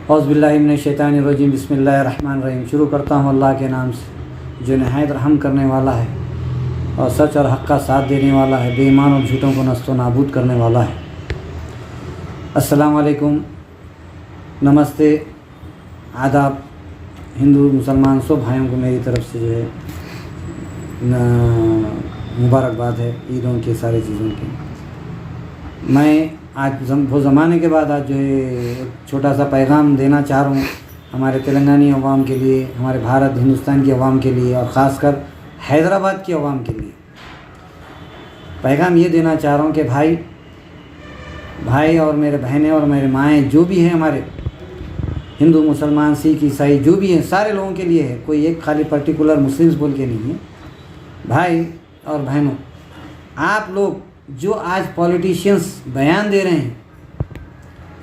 औज़ुबिल्लाहिमिनश्शैतानिर्रजीम बिस्मिल्लाहिर्रहमानिर्रहीम। शुरू करता हूँ अल्लाह के नाम से जो नहायत रहम करने वाला है और सच और हक़ का साथ देने वाला है, बेईमान और झूठों को नस्तो नाबूद करने वाला है। अस्सलाम वालेकुम, नमस्ते, आदाब। हिंदू मुसलमान सब भाइयों को मेरी तरफ से जो है मुबारकबाद है ईदों की, सारी चीज़ों की। मैं आज बहुत ज़माने के बाद आज जो है एक छोटा सा पैगाम देना चाह रहा हूँ हमारे तेलंगानी अवाम के लिए, हमारे भारत हिंदुस्तान की अवाम के लिए और ख़ासकर हैदराबाद की अवाम के लिए। पैगाम ये देना चाह रहा हूँ कि भाई और मेरे बहनें और मेरे माएँ जो भी हैं, हमारे हिंदू मुसलमान सिख ईसाई जो भी हैं, सारे लोगों के लिए है, कोई एक खाली पर्टिकुलर मुस्लिम्स बोल के नहीं है। भाई और बहनों, आप लोग जो आज पॉलिटिशियंस बयान दे रहे हैं,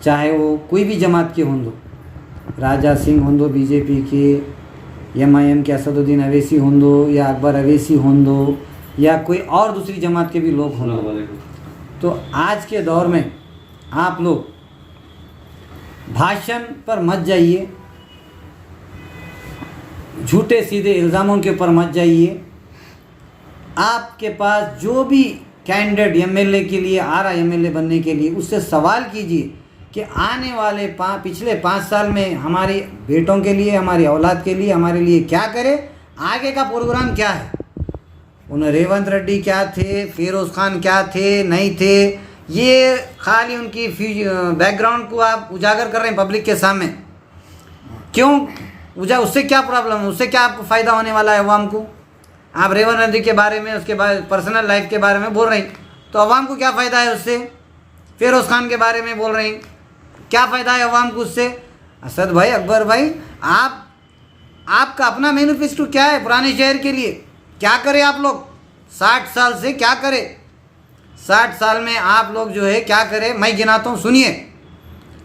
चाहे वो कोई भी जमात के हों, राजा सिंह हों, बीजेपी के, एमआईएम के असदुद्दीन अवैसी हों या अकबर अवैसी हों या कोई और दूसरी जमात के भी लोग हों, तो आज के दौर में आप लोग भाषण पर मत जाइए, झूठे सीधे इल्ज़ामों के ऊपर मत जाइए। आपके पास जो भी कैंडिडेट एमएलए के लिए आ रहा है, एमएलए बनने के लिए, उससे सवाल कीजिए कि आने वाले पिछले 5 साल में हमारे बेटों के लिए, हमारी औलाद के लिए, हमारे लिए क्या करे, आगे का प्रोग्राम क्या है। उन्हें रेवंत रेड्डी क्या थे, फिरोज़ खान क्या थे, नहीं थे, ये खाली उनकी बैकग्राउंड को आप उजागर कर रहे हैं पब्लिक के सामने। क्यों उससे क्या प्रॉब्लम है, उससे क्या आपको फ़ायदा होने वाला है अवाम को। आप रेवंत रेड्डी के बारे में, उसके बाद पर्सनल लाइफ के बारे में बोल रहे हैं, तो अवाम को क्या फ़ायदा है उससे। फिरोज़ खान के बारे में बोल रहे हैं, क्या फ़ायदा है अवाम को उससे। असद भाई, अकबर भाई, आपका अपना मैनिफेस्टो क्या है पुराने शहर के लिए, क्या करें आप लोग 60 साल से, क्या करें 60 साल में आप लोग जो है क्या करें, मैं गिनाता हूँ, सुनिए।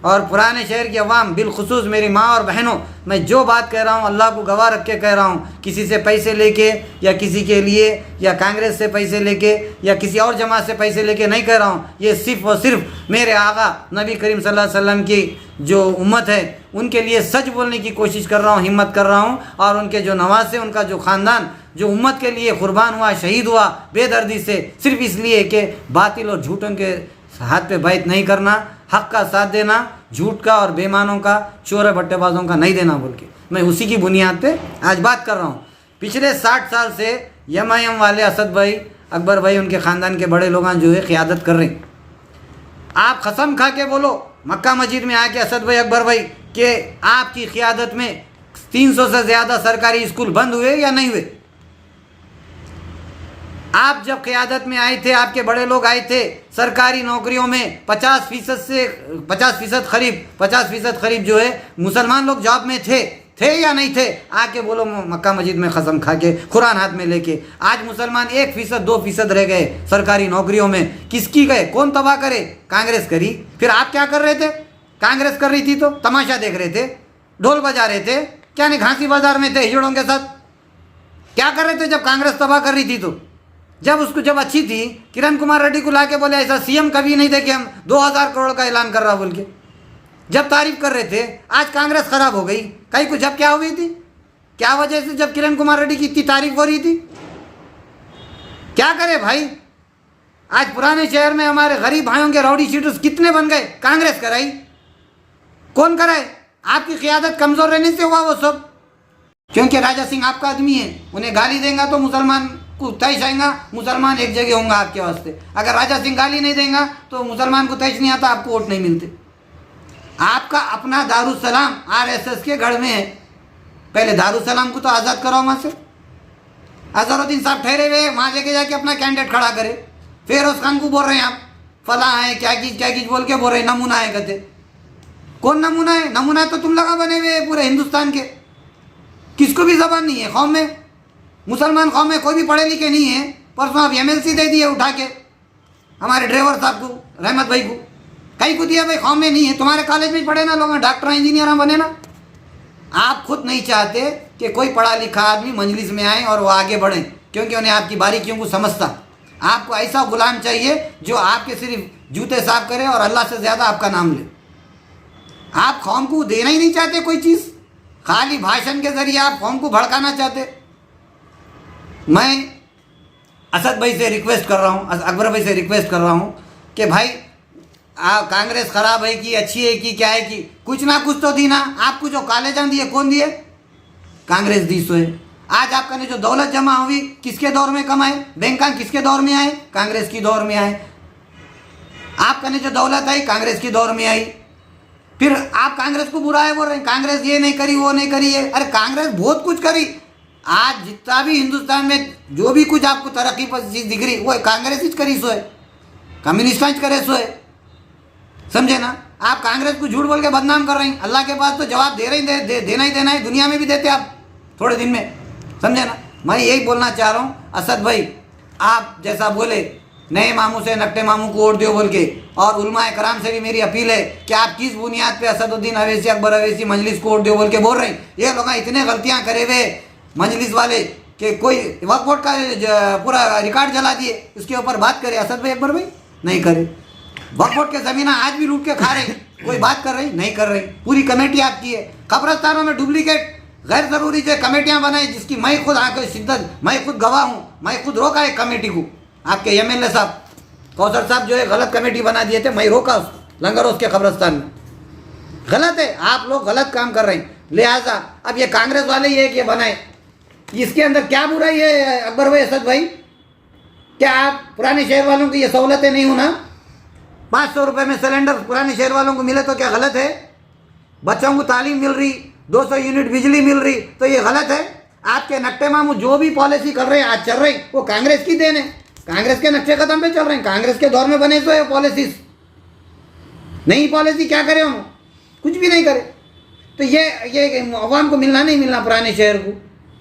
और पुराने शहर की अवाम, बिलखुसूस मेरी माँ और बहनों, मैं जो बात कह रहा हूँ अल्लाह को गवाह रख के कह रहा हूँ, किसी से पैसे लेके या किसी के लिए या कांग्रेस से पैसे लेके या किसी और जमात से पैसे लेके नहीं कह रहा हूँ। ये सिर्फ़ और सिर्फ मेरे आका नबी करीम सल्लल्लाहु अलैहि वसल्लम की जो उम्मत है उनके लिए सच बोलने की कोशिश कर रहा हूँ, हिम्मत कर रहा हूँ। और उनके जो नवासे, उनका जो ख़ानदान जो उम्मत के लिए कुर्बान हुआ, शहीद हुआ बेदर्दी से, सिर्फ इसलिए कि बातिल और झूठों के हाथ पे बैत नहीं करना, हक़ का साथ देना, झूठ का और बेईमानों का, चोर बट्टेबाजों का नहीं देना बोल के, मैं उसी की बुनियाद पे आज बात कर रहा हूँ। पिछले 60 साल से एमआईएम वाले असद भाई, अकबर भाई, उनके ख़ानदान के बड़े लोग जो है क़ियादत कर रहे हैं। आप कसम खा के बोलो मक्का मस्जिद में आके असद भाई, अकबर भाई, कि आपकी क़ियादत में 300 से ज़्यादा सरकारी स्कूल बंद हुए या नहीं हुए। आप जब क़ियादत में आए थे, आपके बड़े लोग आए थे, सरकारी नौकरियों में 50% करीब जो है मुसलमान लोग जॉब में थे या नहीं थे। आके बोलो मक्का मस्जिद में कसम खा के, कुरान हाथ में लेके। आज मुसलमान 1% 2% रह गए सरकारी नौकरियों में। किसकी गए, कौन तबाह करे, कांग्रेस करी। फिर आप क्या कर रहे थे, कांग्रेस कर रही थी तो तमाशा देख रहे थे, ढोल बजा रहे थे, क्या नहीं घासी बाजार में थे हिजड़ों के साथ। क्या कर रहे थे जब कांग्रेस तबाह कर रही थी तो। जब अच्छी थी, किरण कुमार रेड्डी को लाके बोले ऐसा सीएम कभी नहीं थे कि हम 2000 करोड़ का ऐलान कर रहा बोल के, जब तारीफ कर रहे थे। आज कांग्रेस खराब हो गई, कहीं को जब क्या हो गई थी, क्या वजह से, जब किरण कुमार रेड्डी की इतनी तारीफ हो रही थी। क्या करे भाई, आज पुराने शहर में हमारे गरीब भाइयों के राउडी शीटर्स कितने बन गए, कांग्रेस कराई। कौन कराए, आपकी क़ियादत कमज़ोर रहने से हुआ वो सब। क्योंकि राजा सिंह आपका आदमी है, उन्हें गाली देगा तो मुसलमान को तैश आएगा, मुसलमान एक जगह होंगे आपके वास्ते। अगर राजा सिंह गाली नहीं देगा तो मुसलमान को तैश नहीं आता, आपको वोट नहीं मिलते। आपका अपना दारुसलाम आरएसएस के गढ़ में है, पहले दारुसलाम को तो आज़ाद कराओ वहाँ से। अजहरुद्दीन साहब ठहरे हुए, वहाँ लेके जाके अपना कैंडिडेट खड़ा करे। फिरोज़ खान को बोल रहे हैं आप फला है, क्या चीज़ बोल के बोल रहे हैं नमूना है। कहते कौन नमूना है, नमूना तो तुम लगा बने हुए पूरे हिंदुस्तान के, किसको भी जबान नहीं है कौम में, मुसलमान कौम में कोई भी पढ़े लिखे नहीं है। परसों आप एमएलसी दे दिए उठा के हमारे ड्राइवर साहब को, रहमत भाई को, कहीं को दिया भाई, कौम में नहीं है। तुम्हारे कॉलेज में पढ़े ना लोग, डॉक्टर इंजीनियर बने ना। आप खुद नहीं चाहते कि कोई पढ़ा लिखा आदमी मजलिस में आए और वो आगे बढ़े, क्योंकि उन्हें आपकी बारीकियों को समझता। आपको ऐसा गुलाम चाहिए जो आपके सिर्फ जूते साफ करे और अल्लाह से ज़्यादा आपका नाम ले। आप कौम को देना ही नहीं चाहते कोई चीज़, खाली भाषण के जरिए आप कौम को भड़काना चाहते। मैं असद भाई से रिक्वेस्ट कर रहा हूँ, अकबर भाई से रिक्वेस्ट कर रहा हूँ कि भाई कांग्रेस खराब है कि अच्छी है कि क्या है कि कुछ ना कुछ तो दी ना। आपको जो काले धन दिए कौन दिए? कांग्रेस दी सो है। आज आपका ने जो दौलत जमा हुई किसके दौर में कमाए? बैंकां किसके दौर में आए? कांग्रेस की दौर में आए। आपका ने जो दौलत आई कांग्रेस की दौर में आई। फिर आप कांग्रेस को बुरा है बोल रहे हैं, कांग्रेस ये नहीं करी वो नहीं करी है। अरे कांग्रेस बहुत कुछ करी। आज जितना भी हिंदुस्तान में जो भी कुछ आपको तरक्की पर चीज़ दिख रही वो कांग्रेस ही करी सो है, कम्युनिस्ट करे सो है, समझे ना। आप कांग्रेस को झूठ बोल के बदनाम कर रहे हैं। अल्लाह के पास तो जवाब दे रहे ही देना ही देना है, दुनिया में भी देते आप थोड़े दिन में, समझे ना। मैं यही बोलना चाह रहा हूँ असद भाई, आप जैसा बोले नए मामू से नकटे मामू को वोट दो बोल के, और उलमाए कराम से भी मेरी अपील है कि आप किस बुनियाद पे असदुद्दीन अवैसी अकबर अवैसी मजलिस को वोट दो बोल के बोल रहे हैं। ये लोग इतने गलतियाँ करे हुए मजलिस वाले कि कोई वक्फ बोर्ड का पूरा रिकॉर्ड जला दिए, उसके ऊपर बात करे असद भाई अकबर भाई नहीं करे। वक्फ बोर्ड के ज़मीन आज भी लूट के खा रहे, कोई बात कर रही नहीं कर रही। पूरी कमेटी आपकी है, कब्रस्तानों में डुप्लीकेट गैर ज़रूरी जो कमेटियाँ बनाई, जिसकी मैं खुद आकर शिद्दत, मैं खुद गवाह हूँ, मैं खुद रोका है कमेटी को। आपके एमएलए साहब कौसर साहब जो है गलत कमेटी बना दिए थे, मैं रोका उसको लंगरोस के कब्रस्तान में। गलत है, आप लोग गलत काम कर रहे हैं। लिहाजा अब ये कांग्रेस वाले ये कि बनाए, इसके अंदर क्या बुराई है अकबर भाई असद भाई? क्या आप पुराने शहर वालों की ये सहूलतें नहीं होना? 500 रुपये में सिलेंडर पुराने शहर वालों को मिले तो क्या गलत है? बच्चों को तालीम मिल रही, 200 यूनिट बिजली मिल रही, तो ये गलत है? आपके नक्टे मामू जो भी पॉलिसी कर रहे हैं आज चल रही वो कांग्रेस की देन है, कांग्रेस के नक्शे कदम पे चल रहे हैं, कांग्रेस के दौर में बने तो है पॉलिसीज। नई पॉलिसी क्या करे हम? कुछ भी नहीं करे। तो ये अवाम को मिलना नहीं मिलना पुराने शहर को।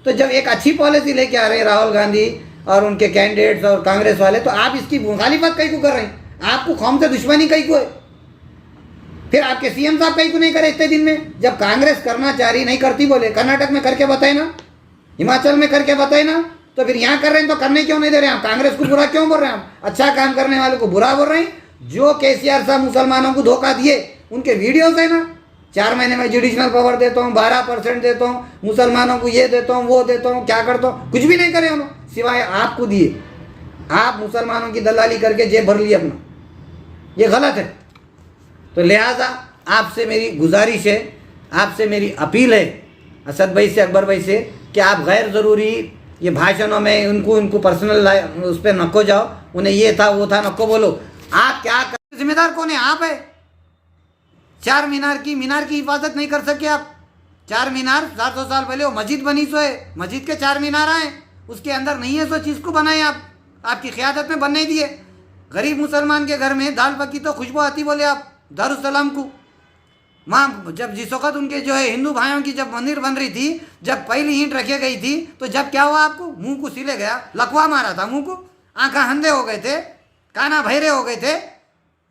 तो जब एक अच्छी पॉलिसी लेके आ रहे हैं राहुल गांधी और उनके कैंडिडेट्स और कांग्रेस वाले, तो आप इसकी मुखालिफत कहीं को कर रहे हैं? आपको कौम से दुश्मनी कहीं को है? फिर आपके सीएम साहब कहीं को नहीं करे इतने दिन में? जब कांग्रेस करना चाह रही नहीं करती बोले, कर्नाटक में करके बताए ना, हिमाचल में करके बताए ना, तो फिर यहाँ कर रहे हैं तो करने क्यों नहीं दे रहे हैं? आप कांग्रेस को बुरा क्यों बोल रहे हैं? आप अच्छा काम करने वाले को बुरा बोल रहे हैं। जो केसीआर साहब मुसलमानों को धोखा दिए उनके वीडियोज है ना, 4 महीने में जुडिशनल पावर देता हूँ, 12% देता हूँ, मुसलमानों को ये देता हूँ वो देता हूँ, क्या करता हूँ, कुछ भी नहीं करे उन्होंने सिवाय आपको दिए। आप मुसलमानों की दलाली करके जेब भर ली अपना, ये गलत है। तो लिहाजा आपसे मेरी गुजारिश है, आपसे मेरी अपील है असद भाई से अकबर भाई से कि आप गैर ज़रूरी ये भाषणों में उनको पर्सनल उस पर नको जाओ, उन्हें ये था वो था नको बोलो। आप क्या कर, जिम्मेदार कौन है? आप है। 4 मीनार की हिफाजत नहीं कर सके आप। 4 मीनार 400 साल पहले वो मस्जिद बनी सो है, मस्जिद के 4 मीनार आए, उसके अंदर नहीं है सो चीज़ को बनाए आप, आपकी क़यादत में बनने दिए। गरीब मुसलमान के घर में दाल पकी तो खुशबू आती बोले आप दारुसलाम को। वहाँ जब जिस वक़्त उनके जो है हिंदू भाइयों की जब मंदिर बन रही थी, जब पहली ईंट रखी गई थी, तो जब क्या हुआ आपको? मुंह को सिले गया, लकवा मारा था मुंह को, आँखें अंधे हो गए थे, काना बहरे हो गए थे।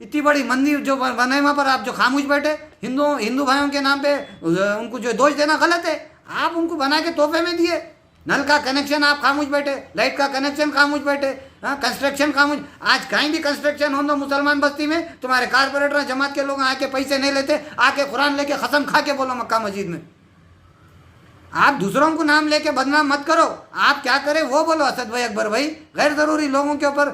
इतनी बड़ी मंदिर जो बने वहाँ पर आप जो खामोश बैठे, हिंदू भाइयों के नाम पे उनको जो दोष देना गलत है। आप उनको बना के तोहफे में दिए, नल का कनेक्शन आप खामोश बैठे, लाइट का कनेक्शन खामोश बैठे, हाँ कंस्ट्रक्शन खामोश। आज कहीं भी कंस्ट्रक्शन हो तो मुसलमान बस्ती में तुम्हारे कारपोरेटर जमात के लोग आके पैसे नहीं लेते, आके कुरान लेके कसम खा के बोलो मक्का मस्जिद में। आप दूसरों को नाम लेके बदनाम मत करो, आप क्या करें वो बोलो असद भाई अकबर भाई। गैर ज़रूरी लोगों के ऊपर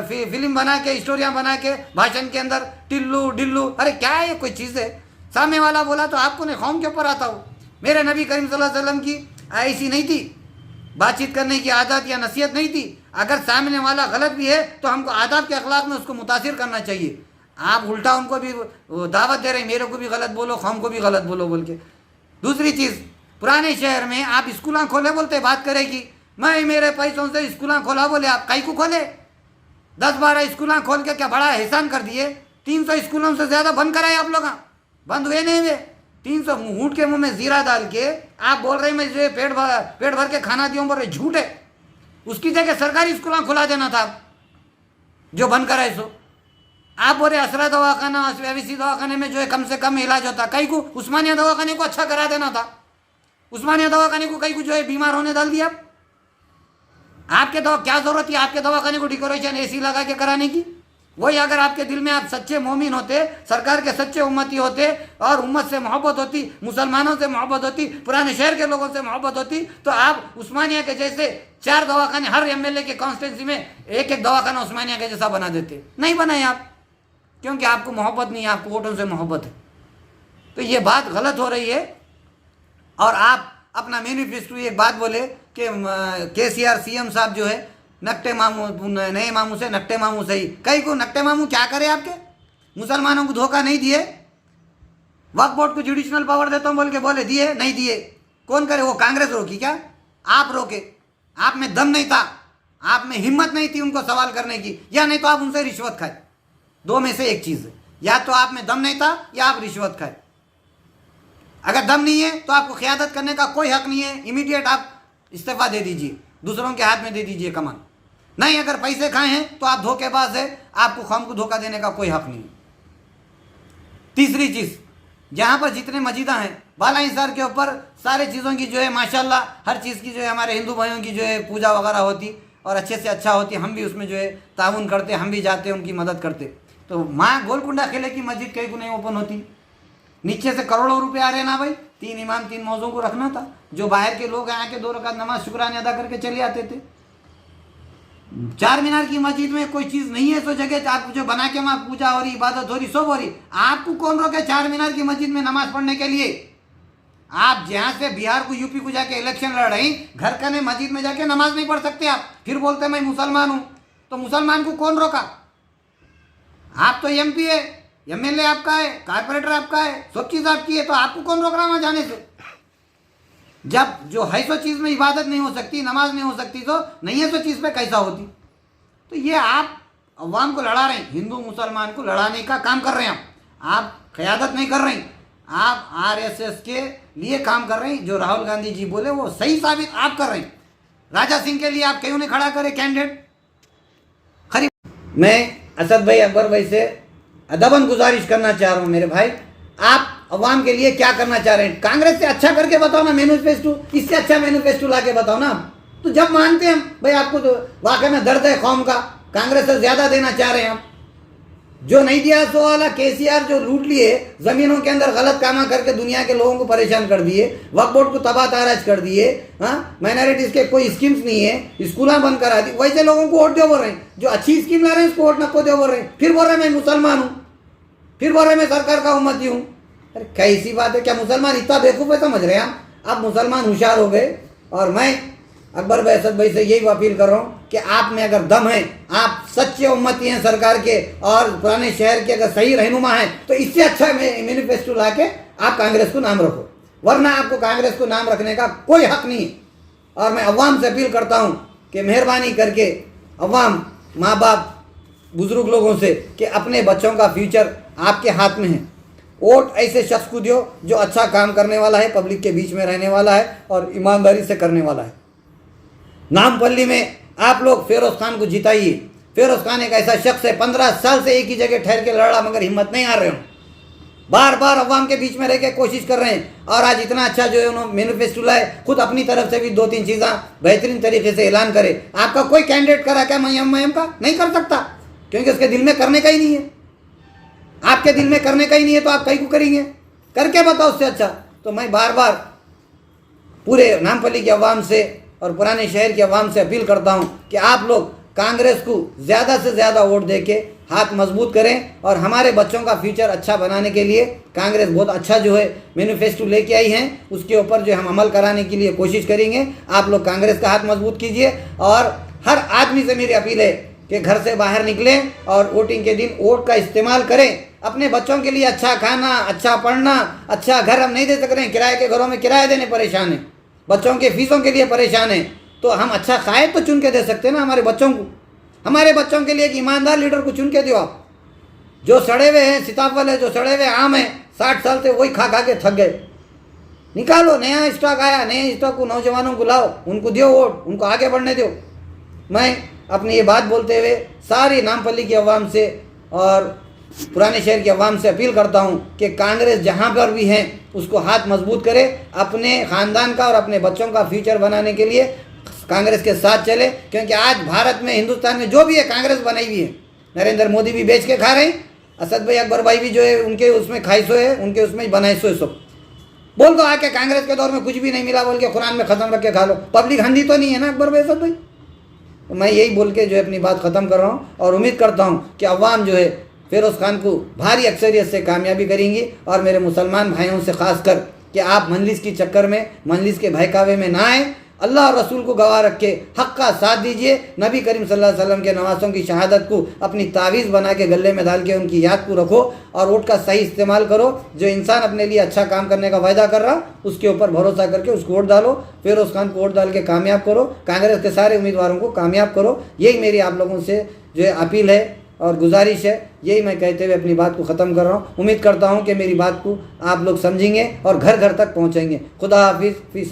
फिल्म बना के, स्टोरियाँ बना के, भाषण के अंदर टिल्लू डिल्लू, अरे क्या है ये? कोई चीज़ है? सामने वाला बोला तो आपको नहीं कौम के ऊपर आता हो। मेरे नबी करीम सल्लल्लाहु अलैहि वसल्लम की ऐसी नहीं थी बातचीत करने की आदत या नसीहत नहीं थी। अगर सामने वाला गलत भी है तो हमको आदाब के अखलाक में उसको मुतासिर करना चाहिए। आप उल्टा उनको भी दावत दे रहे हैं, मेरे को भी गलत बोलो, कौम को भी गलत बोलो बोल के। दूसरी चीज़, पुराने शहर में आप स्कूल खोले बोलते बात करेगी, मैं मेरे पैसों से स्कूल खोला बोले, आप कई को खोले? 10-12 स्कूल खोल के क्या बड़ा एहसान कर दिए? 300 स्कूलों से ज़्यादा बंद कराए आप लोग, बंद हुए नहीं हुए? 300 ऊँट के मुंह में जीरा डाल के आप बोल रहे मैं जो पेट भर के खाना दिया, बोल रहे झूठ है। उसकी जगह सरकारी स्कूल खुला देना था जो बंद कराए सो। आप बोल रहे असरा दवाखाना, अवैसी दवाखाने में जो है कम से कम इलाज होता, कई को उस्मानिया दवाखाने को अच्छा करा देना था। उस्मानिया दवाखाने को कई को जो है बीमार होने डाल दिया। आपके दवा क्या जरूरत है आपके दवाखाने को डेकोरेशन एसी लगा के कराने की? वही अगर आपके दिल में आप सच्चे मोमिन होते, सरकार के सच्चे उम्मती होते और उम्मत से मोहब्बत होती, मुसलमानों से मोहब्बत होती, पुराने शहर के लोगों से मोहब्बत होती, तो आप उस्मानिया के जैसे 4 दवाखाने हर एमएलए के कॉन्स्टिट्यूंसी में एक दवाखाना उस्मानिया के जैसा बना देते। नहीं बनाए आप, क्योंकि आपको मोहब्बत नहीं है, आपको वोटों से मोहब्बत है। तो ये बात गलत हो रही है। और आप अपना मैनिफेस्टो एक बात बोले कि केसीआर सीएम साहब जो है नकटे मामू, नए मामू से नकटे मामू सही। कई को नकटे मामू क्या करे आपके? मुसलमानों को धोखा नहीं दिए, वक्फ बोर्ड को जुडिशनल पावर देता हूँ बोल के बोले, दिए नहीं दिए? कौन करे? वो कांग्रेस रोकी क्या? आप रोके। आप में दम नहीं था, आप में हिम्मत नहीं थी उनको सवाल करने की, या नहीं तो आप उनसे रिश्वत खाए। 2 में से एक चीज़ है, या तो आप में दम नहीं था या आप रिश्वत खाए। अगर दम नहीं है तो आपको क़यादत करने का कोई हक नहीं है। इमीडिएट आप इस्तीफा दे दीजिए, दूसरों के हाथ में दे दीजिए कमान। नहीं, अगर पैसे खाए हैं तो आप धोखेबाज है, आपको कौम को धोखा देने का कोई हक नहीं है। तीसरी चीज़, जहाँ पर जितने मस्जिदा हैं बाला हिसार के ऊपर सारे चीज़ों की जो है माशाल्लाह हर चीज़ की जो है हमारे हिंदू भाइयों की जो है पूजा वगैरह होती और अच्छे से अच्छा होती। हम भी उसमें जो है ताउन करते, हम भी जाते, उनकी मदद करते। तो माँ गोलकुंडा किले की मस्जिद कहीं को नहीं ओपन होती? नीचे से करोड़ों रुपए आ रहे ना भाई। 3 इमाम 3 मौजों को रखना था, जो बाहर के लोग आके 2 रकात नमाज शुक्राने अदा करके चले आते थे। 4 मीनार की मस्जिद में कोई चीज़ नहीं है, तो जगह आप जो बना के वहाँ पूजा हो रही, इबादत हो रही, सब हो रही। आपको कौन रोके 4 मीनार की मस्जिद में नमाज पढ़ने के लिए? आप जहाँ से बिहार को यूपी को जाके इलेक्शन लड़ रही, घर का नहीं मस्जिद में जाके नमाज नहीं पढ़ सकते आप, फिर बोलते मैं मुसलमान हूँ। तो मुसलमान को कौन रोका? आप तो एमपी है, एमएलए आपका है, कारपोरेटर आपका है, सब चीज़ आपकी है, तो आपको कौन रोक रहा वहाँ जाने से? जब जो है सो चीज़ में इबादत नहीं हो सकती, नमाज नहीं हो सकती, तो नहीं है सो चीज़ पे कैसा होती? तो ये आप अवाम को लड़ा रहे हैं, हिंदू मुसलमान को लड़ाने का काम कर रहे हैं। आप क़यादत नहीं कर रहे हैं, आप आरएसएस के लिए काम कर रहे हैं। जो राहुल गांधी जी बोले वो सही साबित आप कर रहे हैं। राजा सिंह के लिए आप क्यों नहीं खड़ा करे कैंडिडेट? खरी मैं असद भाई, अकबर भाई से अदबन गुजारिश करना चाह रहा हूँ, मेरे भाई आप अवाम के लिए क्या करना चाह रहे हैं? कांग्रेस से अच्छा करके बताओ ना मैनिफेस्टो, इससे अच्छा मैनिफेस्टो ला के बताओ ना। तो जब मानते हैं हम भाई आपको तो वाकई में दर्द है कौम का, कांग्रेस से ज़्यादा देना चाह रहे हैं हम। जो नहीं दिया सो वाला केसीआर जो लूट लिए, ज़मीनों के अंदर गलत कामा करके दुनिया के लोगों को परेशान कर दिए, वक्फ बोर्ड को तबाह ताराज कर दिए, हाँ माइनॉरिटीज़ के कोई स्कीम्स नहीं है, स्कूल बंद करा दी, वैसे लोगों को वोट दो बोल रहे हैं। जो अच्छी स्कीम ला रहे हैं उसको वोट नको दो बोल रहे हैं, फिर बोल रहे हैं मैं मुसलमान हूँ, फिर बोल रहे हैं मैं सरकार का उम्मती हूँ। अरे कैसी बात है? क्या मुसलमान इतना बेवकूफ़ है समझ रहे हैं हम? आप मुसलमान होशियार हो गए। और मैं अकबर भाई, असद भाई से यही अपील कर रहा हूँ कि आप में अगर दम है, आप सच्चे उम्मती हैं सरकार के और पुराने शहर के अगर सही रहनुमा हैं, तो इससे अच्छा मैनिफेस्टो ला के आप कांग्रेस को नाम रखो, वरना आपको कांग्रेस को नाम रखने का कोई हक नहीं है। और मैं अवाम से अपील करता हूँ कि मेहरबानी करके अवाम, माँ बाप, बुजुर्ग लोगों से कि अपने बच्चों का फ्यूचर आपके हाथ में है। वोट ऐसे शख्स को दियो जो अच्छा काम करने वाला है, पब्लिक के बीच में रहने वाला है और ईमानदारी से करने वाला है। नामपल्ली में आप लोग फिरोज़ खान को जिताइए। फिरोज़ खान एक ऐसा शख्स है, 15 साल से एक ही जगह ठहर के लड़ा, मगर हिम्मत नहीं आ रहे हो। बार बार अवाम के बीच में रह के कोशिश कर रहे हैं और आज इतना अच्छा जो है उन्होंने मैनिफेस्टो लाए, खुद अपनी तरफ से भी 2-3 चीज़ें बेहतरीन तरीके से ऐलान करे। आपका कोई कैंडिडेट करा क्या मयम का? नहीं कर सकता, क्योंकि उसके दिल में करने का ही नहीं है। आपके दिल में करने का ही नहीं है तो आप कहीं को करेंगे? करके बताओ उससे अच्छा। तो मैं बार बार पूरे नामपल्ली की अवाम से और पुराने शहर की अवाम से अपील करता हूं कि आप लोग कांग्रेस को ज़्यादा से ज़्यादा वोट देके हाथ मजबूत करें और हमारे बच्चों का फ्यूचर अच्छा बनाने के लिए कांग्रेस बहुत अच्छा जो है मैनिफेस्टो लेके आई है, उसके ऊपर जो हम अमल कराने के लिए कोशिश करेंगे। आप लोग कांग्रेस का हाथ मजबूत कीजिए और हर आदमी से मेरी अपील है कि घर से बाहर निकलें और वोटिंग के दिन वोट का इस्तेमाल करें। अपने बच्चों के लिए अच्छा खाना, अच्छा पढ़ना, अच्छा घर हम नहीं दे सक रहे हैं, किराए के घरों में किराया देने परेशान हैं, बच्चों के फीसों के लिए परेशान हैं, तो हम अच्छा कायद तो चुन के दे सकते हैं ना हमारे बच्चों को। हमारे बच्चों के लिए एक ईमानदार लीडर को चुन के दो आप। जो सड़े हुए हैं सीताफल है, जो सड़े हुए आम है, 60 साल से वही खा खा के थक गए, निकालो। नया स्टॉक आया, नए स्टॉक को नौजवानों को लाओ, उनको दो वोट, उनको आगे बढ़ने दो। मैं अपनी ये बात बोलते हुए सारी नामपल्ली की आवाम से और पुराने शहर की आवाम से अपील करता हूँ कि कांग्रेस जहाँ पर भी है उसको हाथ मजबूत करे, अपने ख़ानदान का और अपने बच्चों का फ्यूचर बनाने के लिए कांग्रेस के साथ चले। क्योंकि आज भारत में, हिंदुस्तान में जो भी है कांग्रेस बनाई हुई है, नरेंद्र मोदी भी बेच के खा रहे हैं, असद भाई अकबर भाई भी जो है उनके उसमें खाइसो है, उनके उसमें बनाइसो है सब। बोल दो आके कांग्रेस के दौर में कुछ भी नहीं मिला बोल के कुरान में ख़त्म रख के खा लो। पब्लिक हंदी तो नहीं है ना अकबर भाई, असद भाई। तो मैं यही बोल के जो है अपनी बात ख़त्म कर रहा हूँ और उम्मीद करता हूँ कि अवाम जो है फ़िरोज़ खान को भारी अक्सरियत से कामयाबी करेंगी। और मेरे मुसलमान भाइयों से ख़ास कर कि आप मंजलिस की चक्कर में, मंजलिस के बहकावे में ना आए, अल्लाह और रसूल को गवाह रख के हक़ का साथ दीजिए। नबी करीम सल्लल्लाहु अलैहि वसल्लम के नवासों की शहादत को अपनी तावीज़ बना के गले में डाल के उनकी याद को रखो और वोट का सही इस्तेमाल करो। जो इंसान अपने लिए अच्छा काम करने का वायदा कर रहा उसके ऊपर भरोसा करके उसको वोट डालो। फ़िरोज़ खान को वोट डाल के कामयाब करो, कांग्रेस के सारे उम्मीदवारों को कामयाब करो। यही मेरी आप लोगों से जो है अपील है और गुजारिश है। यही मैं कहते हुए अपनी बात को ख़त्म कर रहा हूँ। उम्मीद करता हूँ कि मेरी बात को आप लोग समझेंगे और घर घर तक पहुँचेंगे। खुदा हाफिज़। फी